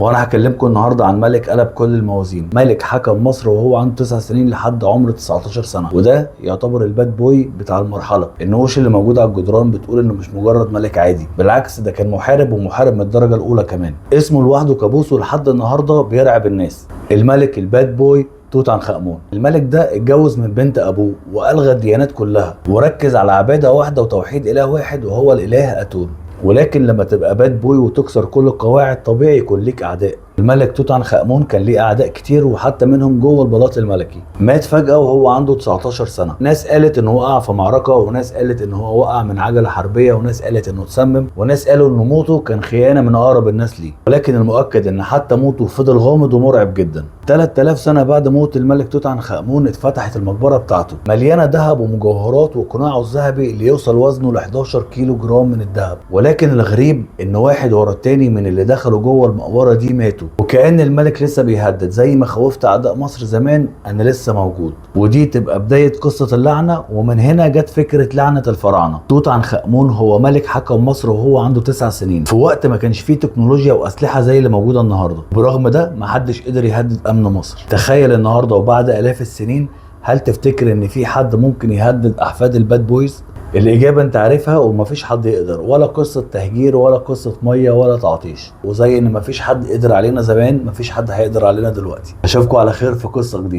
وانا هكلمكم النهارده عن ملك قلب كل الموازين، ملك حكم مصر وهو عنده 9 سنين لحد عمر 19 سنه، وده يعتبر الباد بوي بتاع المرحله. النقوش اللي موجوده على الجدران بتقول انه مش مجرد ملك عادي، بالعكس ده كان محارب، ومحارب من الدرجه الاولى كمان. اسمه لوحده كابوس ولحد النهارده بيرعب الناس. الملك الباد بوي توت عنخ امون. الملك ده اتجوز من بنت ابوه والغى الديانات كلها وركز على عباده واحده وتوحيد اله واحد وهو الاله اتون. ولكن لما تبقى باد بوي وتكسر كل القواعد طبيعي يكون ليك اعداء. الملك توت عنخ امون كان ليه اعداء كتير، وحتى منهم جوه البلاط الملكي. مات فجأة وهو عنده 19 سنة. ناس قالت انه وقع في معركة، وناس قالت انه هو وقع من عجلة حربية، وناس قالت انه اتسمم، وناس قالوا انه موته كان خيانة من اقرب الناس ليه. ولكن المؤكد ان حتى موته فضل غامض ومرعب جدا. 3000 سنة بعد موت الملك توت عنخ امون اتفتحت المقبرة بتاعته، مليانة ذهب ومجوهرات، وقناعه الذهبي اللي يوصل وزنه ل 11 كيلو جرام من الذهب. ولكن الغريب ان واحد ورا التاني من اللي دخلوا جوه المقبرة دي ماتوا، وكأن الملك لسه بيهدد. زي ما خوفت اعداء مصر زمان انا لسه موجود. ودي تبقى بداية قصة اللعنة، ومن هنا جت فكرة لعنة الفراعنة. توت عنخ امون هو ملك حكم مصر وهو عنده 9 سنين، في وقت ما كانش فيه تكنولوجيا واسلحة زي اللي موجودة النهاردة. برغم ده محدش قدر يهدد امن مصر. تخيل النهاردة وبعد الاف السنين، هل تفتكر ان في حد ممكن يهدد احفاد الباد بويز؟ الإجابة أنت عارفها، ومفيش حد يقدر. ولا قصة تهجير، ولا قصة مية، ولا تعطيش. وزي إن مفيش حد قدر علينا زمان، مفيش حد هيقدر علينا دلوقتي. أشوفكم على خير في قصة جديدة.